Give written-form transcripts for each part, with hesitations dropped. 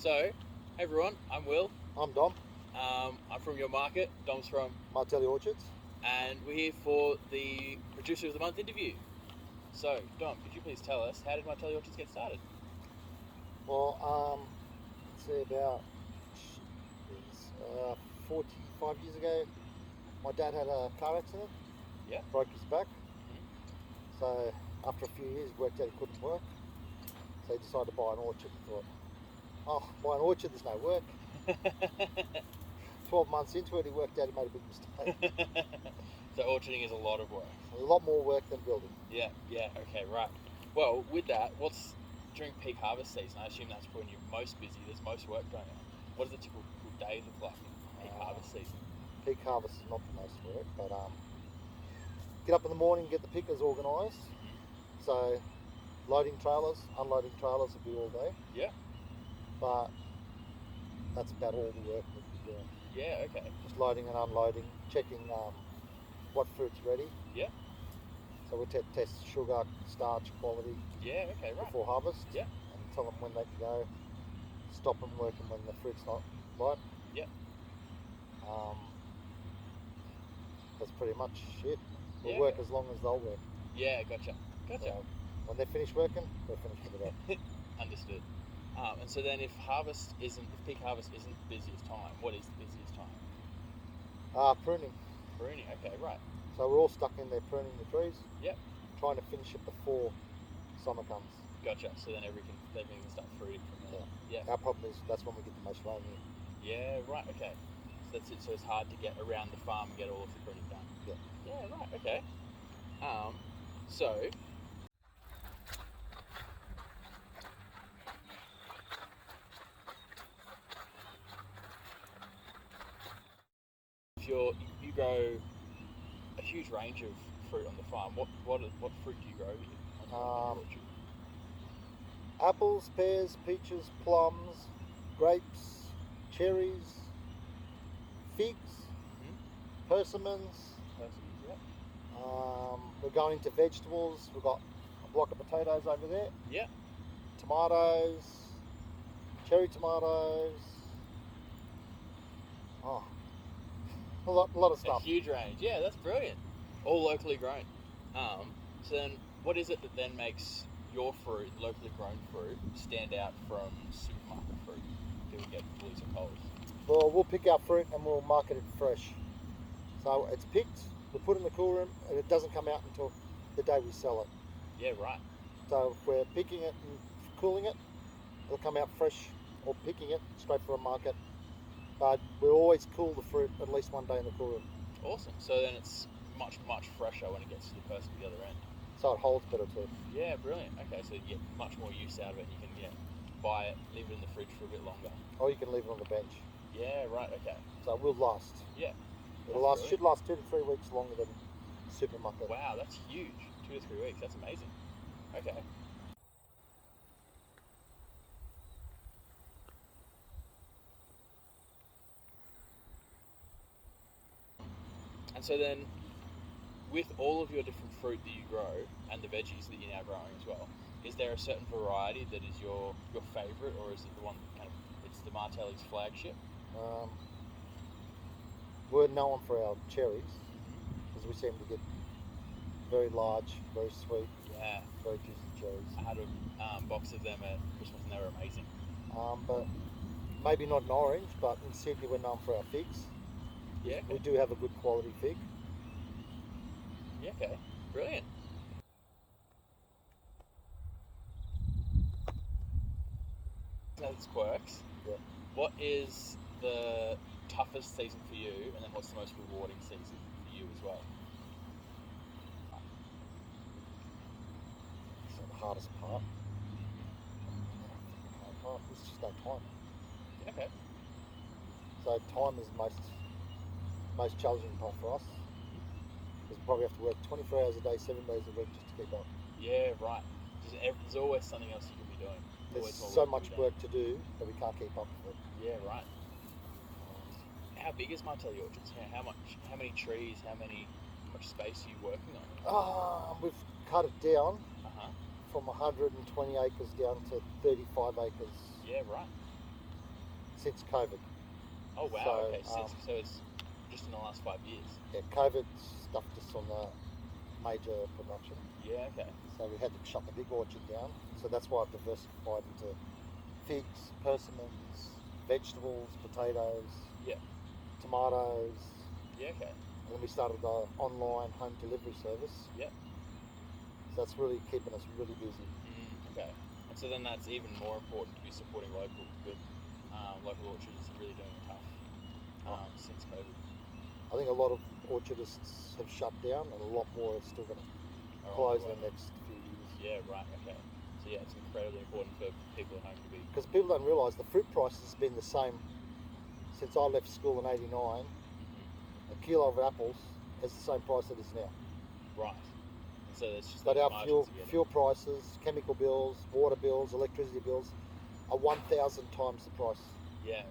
So, hey everyone, I'm Will. I'm Dom, I'm from YourMarket. Dom's from, Martelli Orchards. and we're here for the Producer of the Month interview. So, Dom, could you please tell us, how did Martelli Orchards get started? Well, let's see, about 45 years ago, my dad had a car accident. Yeah. Broke his back. So after a few years, worked out he couldn't work. So he decided to buy an orchard and thought, oh, buy an orchard, there's no work. 12 months into it, he worked out he made a big mistake. So orcharding is a lot of work. A lot more work than building. Yeah, okay, right. Well, with that, what's during peak harvest season? I assume that's when you're most busy, there's most work going on. What does a typical day look like in peak harvest season? Peak harvest is not the most work, but get up in the morning, get the pickers organised. So loading trailers, unloading trailers will be all day. Yeah. But that's about all the work we'll be doing. Yeah, okay. Just loading and unloading, checking what fruit's ready. Yeah. So we'll test sugar, starch, quality. Yeah, okay, right. Before harvest. Yeah. And tell them when they can go. Stop them working when the fruit's not ripe. Yeah. That's pretty much it. We'll Yeah, work okay. as long as they'll work. Yeah, gotcha. So when they're finished working, they're finished for the day. Understood. And so then, if peak harvest isn't the busiest time, what is the busiest time? Pruning. Pruning. Okay, right. So we're all stuck in there pruning the trees. Yep. Trying to finish it before summer comes. Gotcha. So then everything can start fruiting from there. Yeah. Our problem is that's when we get the most rain here. Yeah. Right. Okay. So that's it. So it's hard to get around the farm and get all of the pruning done. Yeah. Yeah. Right. Okay. So. If you grow a huge range of fruit on the farm, what fruit do you grow here on the orchard? Apples, pears, peaches, plums, grapes, cherries, figs, persimmons. Yeah. We're going into vegetables. We've got a block of potatoes over there. Yeah. Tomatoes, cherry tomatoes. Oh, a lot of stuff. A huge range. Yeah, that's brilliant. All locally grown. So then, what is it that then makes your fruit, locally grown fruit, stand out from supermarket fruit? Do we get blues or coals? Well, we'll pick our fruit and we'll market it fresh. So it's picked, we put it in the cool room, and it doesn't come out until the day we sell it. Yeah, right. So if we're picking it and cooling it, it'll come out fresh, or picking it straight for a market. But we always cool the fruit at least one day in the cool room. Awesome. So then it's much fresher when it gets to the person at the other end. So it holds better too. Yeah, brilliant. Okay, so you get much more use out of it. You can buy it, leave it in the fridge for a bit longer. Or you can leave it on the bench. Yeah, right. Okay. So it will last. Yeah. Should last 2 to 3 weeks longer than supermarket. Wow, that's huge. 2 to 3 weeks. That's amazing. Okay. And so then, with all of your different fruit that you grow and the veggies that you're now growing as well, is there a certain variety that is your favourite, or is it the one that it's the Martelli's flagship? We're known for our cherries, because we seem to get very large, very sweet, very juicy cherries. I had a box of them at Christmas and they were amazing. But maybe not in orange, but in Sydney we're known for our figs. Yeah. We do have a good quality fig. Yeah, okay. Brilliant. That's quirks. Yeah. What is the toughest season for you, and then what's the most rewarding season for you as well? So the hardest part. It's just no time. Okay. So time is the most challenging part for us. Because we probably have to work 24 hours a day, 7 days a week just to keep up. Yeah, right. There's always something else you can be doing. There's so much work to do that we can't keep up with it. Yeah, right. How big is Martelli Orchards? How many trees? How much space are you working on? We've cut it down from 120 acres down to 35 acres. Yeah, right. since COVID. Oh wow. So, Okay. So it's just in the last 5 years. Yeah, COVID stuffed us on the major production. Yeah. Okay. So we had to shut the big orchard down. So that's why I've diversified into figs, persimmons, vegetables, potatoes, Yeah. tomatoes. Yeah. Okay. And then we started the online home delivery service. Yeah. So that's really keeping us really busy. Okay. And so then that's even more important to be supporting local, but local orchards are really doing it tough since COVID. I think a lot of orchardists have shut down, and a lot more are still going to close in the next few years. Yeah, right, okay. So yeah, it's incredibly important for people at home to be... Because people don't realise the fruit price has been the same since I left school in '89. A kilo of apples is the same price it is now. Right. And so it's just... But our fuel prices, chemical bills, water bills, electricity bills are 1,000 times the price. Yeah,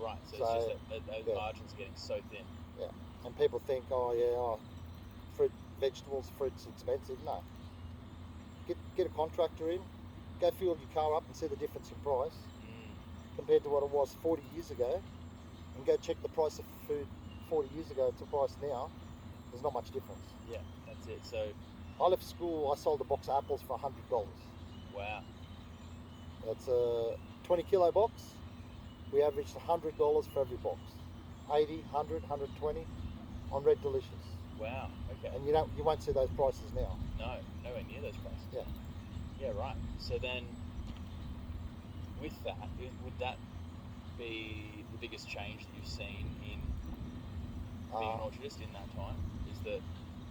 right. So it's just that those margins are getting so thin. Yeah. And people think, fruit's expensive. No. Get a contractor in, go fuel your car up and see the difference in price compared to what it was 40 years ago, and go check the price of food 40 years ago to the price now. There's not much difference. Yeah, that's it. So I left school, I sold a box of apples for $100. Wow. That's a 20 kilo box. We averaged $100 for every box. 80, 100, 120 on Red Delicious. Wow, okay. And you won't see those prices now. No, nowhere near those prices. Yeah. Yeah, right. So then, with that, would that be the biggest change that you've seen in being an orchardist in that time? Is that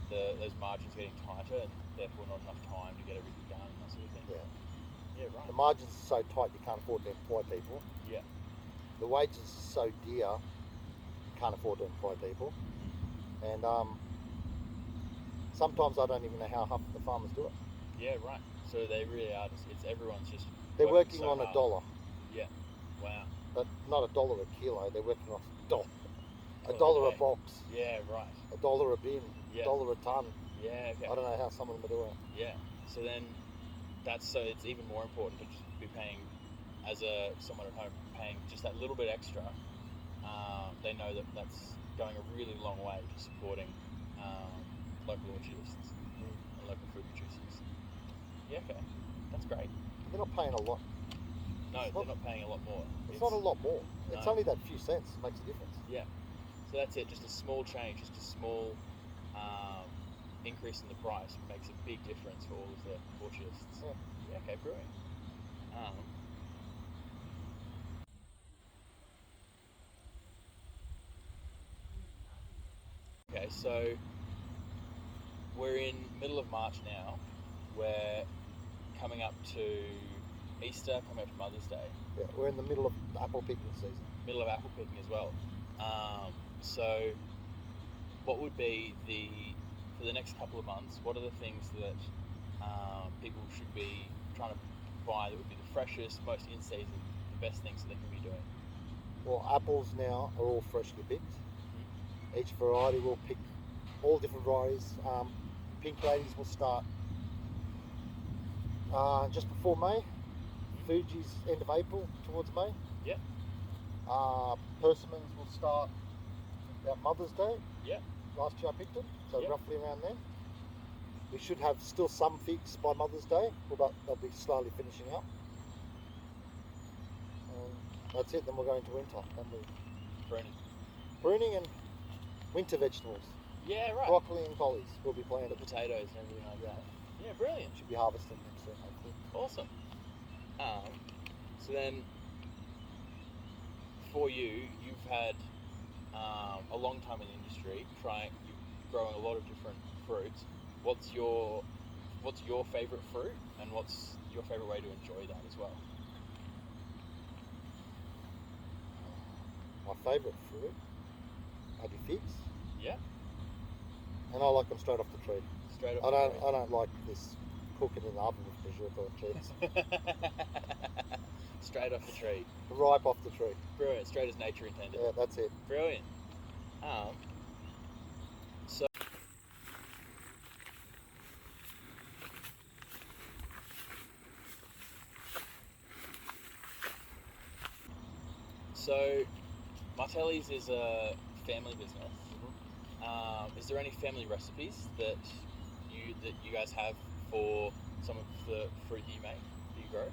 those margins getting tighter and therefore not enough time to get everything done and that sort of thing? Yeah. Yeah, right. The margins are so tight you can't afford to employ people. Yeah. The wages are so dear you can't afford to employ people. And sometimes I don't even know how half the farmers do it. Yeah, right. So they really are everyone's just they're working so on hard. $1. Yeah. Wow. But not $1 a kilo, they're working on $1. $1 okay. a box. Yeah, right. $1 a bin. Yeah. $1 a ton. Yeah, okay. I don't know how some of them are doing it. Yeah. So then it's even more important to just be paying, as someone at home, paying just that little bit extra. They know that's going a really long way to supporting local orchardists and local fruit producers. Yeah, okay. That's great. They're not paying a lot. No, they're not paying a lot more. It's not a lot more. No. It's only that few cents that makes a difference. Yeah. So that's it. Just a small change, just a small increase in the price makes a big difference for all of the orchardists. Yeah, okay, brilliant. Okay, so we're in middle of March now. We're coming up to Easter, coming up to Mother's Day. Yeah, we're in the middle of apple picking season. Middle of apple picking as well. So what would be for the next couple of months, what are the things that people should be trying to buy that would be the freshest, most in season, the best things that they can be doing? Well, apples now are all freshly picked. Each variety will pick all different varieties. Pink ladies will start just before May. Fuji's end of April towards May. Yeah. Persimmons will start about Mother's Day. Yeah. Last year I picked them, so roughly around then. We should have still some figs by Mother's Day, but they'll be slowly finishing up. That's it, then we're going to winter. Then pruning and winter vegetables. Yeah, right. Broccoli and collies will be planted. The potatoes and everything like that. Yeah, brilliant. Should be harvesting next year, hopefully. Awesome. So then, for you've had a long time in the industry, you've grown a lot of different fruits. What's your favourite fruit, and what's your favourite way to enjoy that as well? My favourite fruit, maybe figs. Yeah. And I like them straight off the tree. Straight off. I don't like this cooking in the oven with prosciutto and cheese. Straight off the tree. Ripe off the tree. Brilliant. Straight as nature intended. Yeah, that's it. Brilliant. So, Martelli's is a family business. Is there any family recipes that you guys have for some of the fruit that you make, that you grow?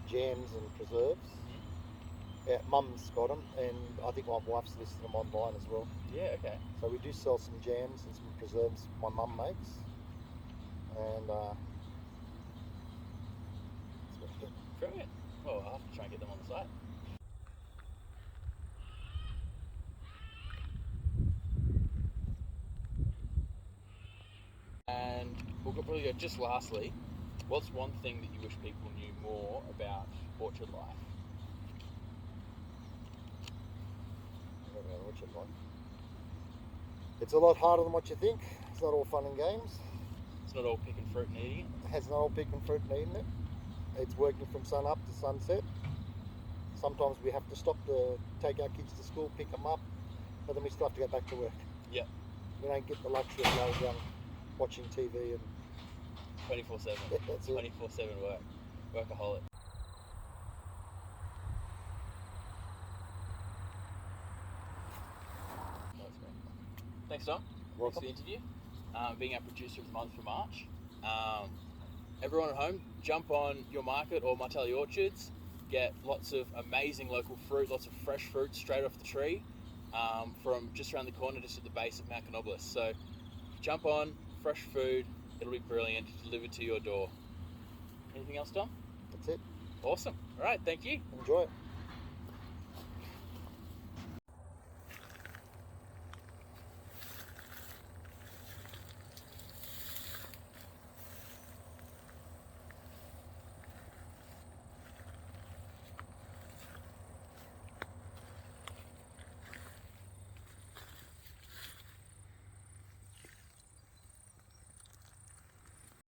Jams and preserves. Yeah, Mum's got them, and I think my wife's listed them online as well. Yeah, okay. So we do sell some jams and some preserves my mum makes, and that's what we do. Brilliant. Well, I'll have to try and get them on the site. And we'll probably go just lastly, what's one thing that you wish people knew more about orchard life? I don't know what you like. It's a lot harder than what you think. It's not all fun and games. It's not all picking fruit and eating it. It's not all picking fruit and eating it. It's working from sun up to sunset. Sometimes we have to stop to take our kids to school, pick them up, but then we still have to go back to work. Yep. We don't get the luxury of laying down watching TV and 24/7. that's it. 24/7 work. Workaholic. Thanks, Tom. Thanks for the interview. Being our producer of the month for March. Everyone at home, jump on YourMarket or Martelli Orchards. Get lots of amazing local fruit, lots of fresh fruit straight off the tree from just around the corner, just at the base of Mount Canobolas. So jump on, fresh food, it'll be brilliant, delivered to your door. Anything else, Tom? That's it. Awesome. All right, thank you. Enjoy it.